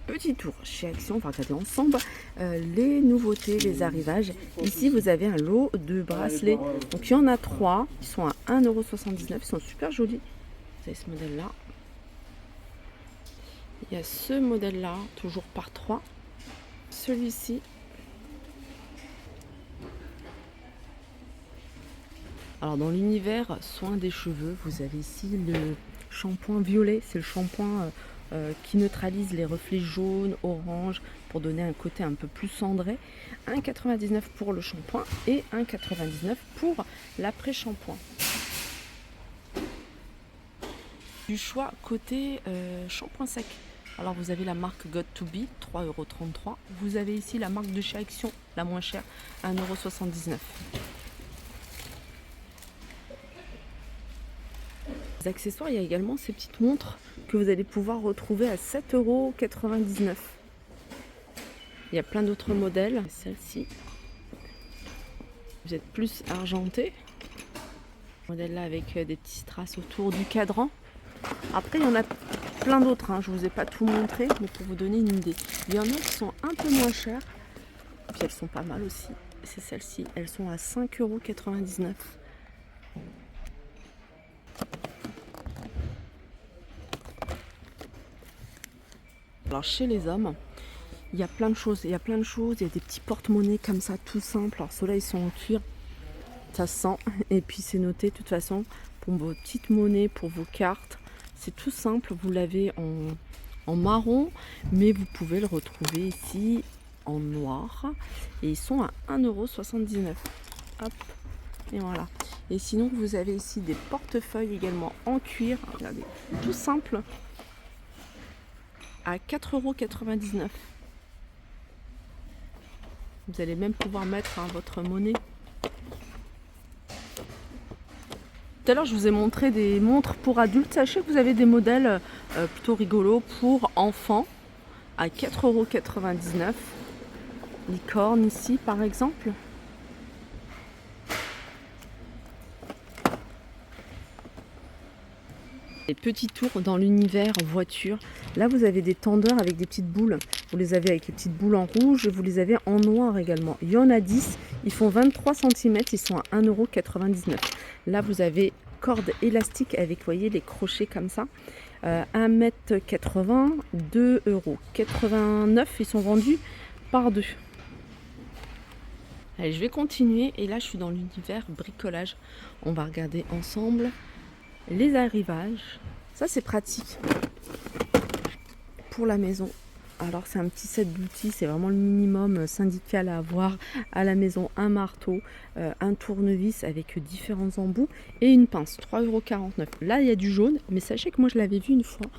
Petit tour chez Action, on va regarder ensemble les nouveautés, les arrivages. Ici, vous avez un lot de bracelets. Donc, il y en a 3. Ils sont à 1,79 €. Ils sont super jolis. Vous avez ce modèle-là. Il y a ce modèle-là, toujours par 3. Celui-ci. Alors, dans l'univers soin des cheveux, vous avez ici le shampoing violet. C'est le shampoing qui neutralise les reflets jaunes, orange, pour donner un côté un peu plus cendré. 1,99 € pour le shampoing et 1,99 € pour l'après-shampoing. Du choix côté shampoing sec. Alors vous avez la marque Got2b, 3,33 €. Vous avez ici la marque de chez Action, la moins chère, 1,79 €. Les accessoires, il y a également ces petites montres que vous allez pouvoir retrouver à 7,99 €. Il y a plein d'autres modèles. Celle-ci, vous êtes plus argenté. Modèle là avec des petits strass autour du cadran. Après, il y en a plein d'autres. Je ne vous ai pas tout montré, mais pour vous donner une idée. Il y en a qui sont un peu moins chères. Puis elles sont pas mal aussi. C'est celles-ci. Elles sont à 5,99 €. Alors chez les hommes, il y a plein de choses. Il y a des petits porte-monnaies comme ça, tout simple. Alors ceux-là, ils sont en cuir. Ça se sent. Et puis c'est noté de toute façon pour vos petites monnaies, pour vos cartes. C'est tout simple. Vous l'avez en marron, mais vous pouvez le retrouver ici en noir. Et ils sont à 1,79 €. Hop. Et voilà. Et sinon, vous avez ici des portefeuilles également en cuir. Regardez, tout simple. À 4,99 €. Vous allez même pouvoir mettre votre monnaie. Tout à l'heure, je vous ai montré des montres pour adultes. Sachez que vous avez des modèles plutôt rigolos pour enfants à 4,99 €. Licorne ici, par exemple. Les petits tours dans l'univers voiture. Là, vous avez des tendeurs avec des petites boules. Vous les avez avec les petites boules en rouge. Vous les avez en noir également. Il y en a 10. Ils font 23 cm. Ils sont à 1,99 €. Là, vous avez corde élastique avec, voyez, les crochets comme ça. 1,80 m, 2,89 €. Ils sont vendus par 2. Allez, je vais continuer. Et là, je suis dans l'univers bricolage. On va regarder ensemble les arrivages. Ça, c'est pratique pour la maison. Alors, c'est un petit set d'outils. C'est vraiment le minimum syndical à avoir à la maison. Un marteau, un tournevis avec différents embouts et une pince. 3,49 €. Là, il y a du jaune, mais sachez que moi, je l'avais vu une fois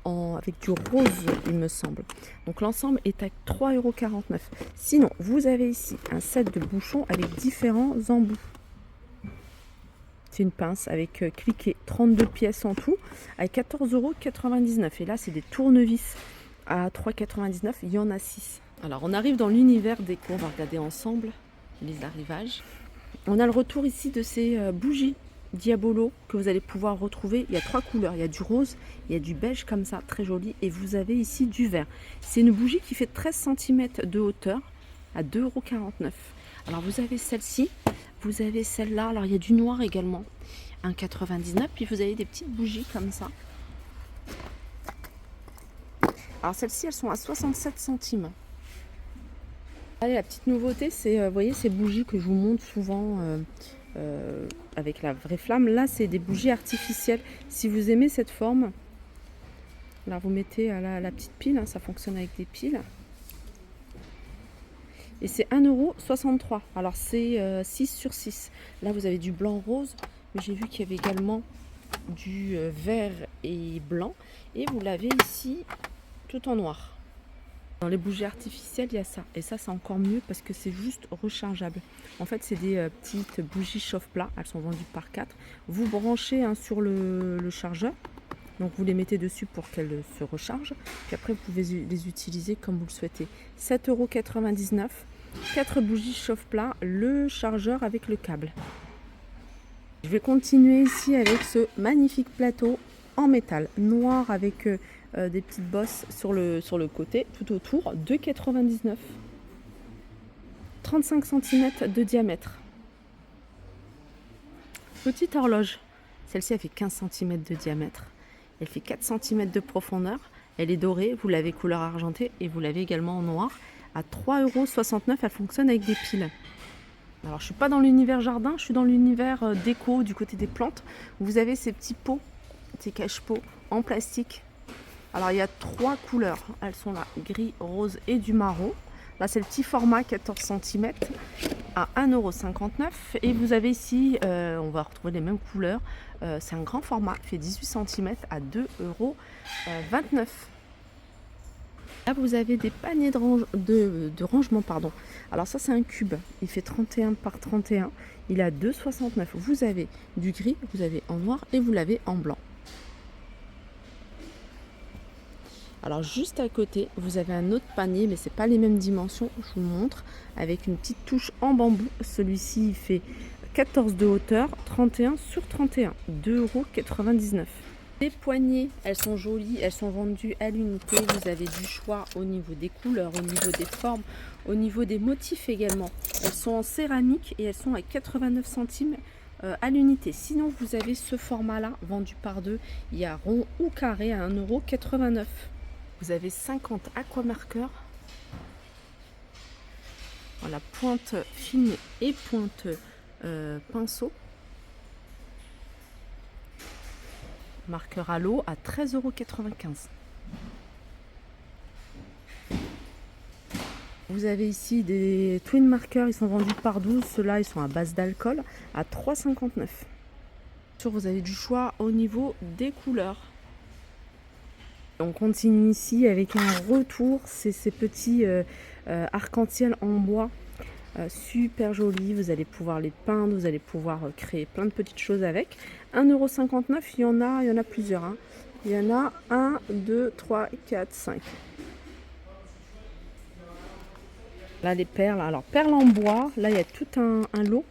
avec du rose, il me semble. Donc, l'ensemble est à 3,49 €. Sinon, vous avez ici un set de bouchons avec différents embouts. C'est une pince avec cliquet, 32 pièces en tout, à 14,99 €. Et là, c'est des tournevis à 3,99 €. Il y en a 6. Alors, on arrive dans l'univers déco. On va regarder ensemble les arrivages. On a le retour ici de ces bougies Diabolo que vous allez pouvoir retrouver. Il y a 3 couleurs. Il y a du rose, il y a du beige comme ça, très joli. Et vous avez ici du vert. C'est une bougie qui fait 13 cm de hauteur à 2,49 €. Alors, vous avez celle-ci. Vous avez celle-là, alors il y a du noir également, 1,99 €. Puis vous avez des petites bougies comme ça. Alors celles-ci, elles sont à 67 centimes. Allez, la petite nouveauté, c'est, vous voyez, ces bougies que je vous montre souvent avec la vraie flamme. Là, c'est des bougies artificielles. Si vous aimez cette forme, là, vous mettez la petite pile, ça fonctionne avec des piles. Et c'est 1,63 €. Alors c'est 6 sur 6. Là vous avez du blanc rose. Mais j'ai vu qu'il y avait également du vert et blanc. Et vous l'avez ici tout en noir. Dans les bougies artificielles, il y a ça. Et ça, c'est encore mieux parce que c'est juste rechargeable. En fait, c'est des petites bougies chauffe-plat. Elles sont vendues par 4. Vous branchez sur le chargeur. Donc vous les mettez dessus pour qu'elles se rechargent. Puis après, vous pouvez les utiliser comme vous le souhaitez. 7,99 €. 4 bougies chauffe-plat, le chargeur avec le câble. Je vais continuer ici avec ce magnifique plateau en métal noir avec des petites bosses sur le côté, tout autour, 2,99 €. 35 cm de diamètre. Petite horloge. Celle-ci, elle fait 15 cm de diamètre. Elle fait 4 cm de profondeur. Elle est dorée, vous l'avez couleur argentée et vous l'avez également en noir. À 3,69 €, elle fonctionne avec des piles. Alors, je ne suis pas dans l'univers jardin, je suis dans l'univers déco du côté des plantes. Vous avez ces petits pots, ces cache-pots en plastique. Alors, il y a 3 couleurs. Elles sont là, gris, rose et du marron. Là, c'est le petit format 14 cm à 1,59 €. Et vous avez ici, on va retrouver les mêmes couleurs. C'est un grand format, il fait 18 cm à 2,29 €. Là, vous avez des paniers de rangement. Pardon. Alors ça, c'est un cube. Il fait 31 par 31. Il est à 2,69 €. Vous avez du gris, vous avez en noir et vous l'avez en blanc. Alors juste à côté, vous avez un autre panier, mais c'est pas les mêmes dimensions, je vous le montre, avec une petite touche en bambou. Celui-ci, il fait 14 de hauteur, 31 sur 31, 2,99 €. Les poignées, elles sont jolies, elles sont vendues à l'unité. Vous avez du choix au niveau des couleurs, au niveau des formes, au niveau des motifs également. Elles sont en céramique et elles sont à 89 centimes à l'unité. Sinon, vous avez ce format-là, vendu par deux. Il y a rond ou carré à 1,89 €. Vous avez 50 aquamarqueurs. Voilà, pointe fine et pointe pinceau. Marqueur à l'eau à 13,95 €. Vous avez ici des twin marqueurs, ils sont vendus par 12. Ceux-là, ils sont à base d'alcool à 3,59 €. Vous avez du choix au niveau des couleurs. On continue ici avec un retour, c'est ces petits arcs-en-ciel en bois, super jolis. Vous allez pouvoir les peindre, vous allez pouvoir créer plein de petites choses avec. 1,59 €, il y en a plusieurs. Hein. Il y en a 1, 2, 3, 4, 5. Là, les perles. Alors, perles en bois, là, il y a tout un lot.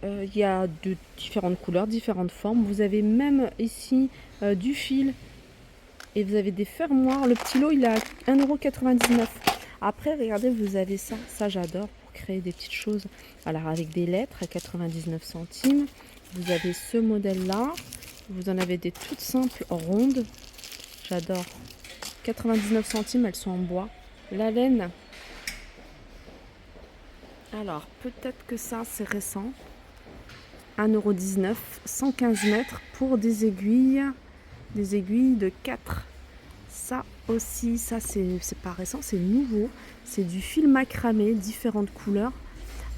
Il y a de différentes couleurs, différentes formes. Vous avez même ici du fil. Et vous avez des fermoirs. Le petit lot, il est à 1,99 €. Après, regardez, vous avez ça. Ça, j'adore pour créer des petites choses. Alors, avec des lettres à 99 centimes. Vous avez ce modèle-là. Vous en avez des toutes simples rondes. J'adore. 99 centimes, elles sont en bois. La laine. Alors, peut-être que ça, c'est récent. 1,19 €, 115 mètres pour des aiguilles de 4. Ça aussi, ça c'est pas récent, c'est nouveau. C'est du fil macramé, différentes couleurs,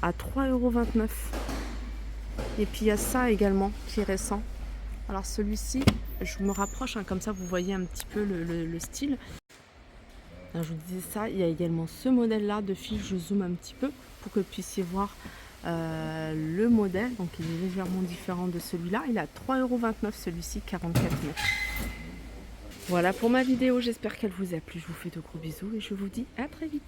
à 3,29 €. Et puis il y a ça également qui est récent. Alors celui-ci, je me rapproche, hein, comme ça vous voyez un petit peu le style. Alors, je vous disais ça, il y a également ce modèle-là de fil, je zoome un petit peu pour que vous puissiez voir le modèle. Donc il est légèrement différent de celui-là. Il est à 3,29 € celui-ci, 44 mètres. Voilà pour ma vidéo, j'espère qu'elle vous a plu. Je vous fais de gros bisous et je vous dis à très vite.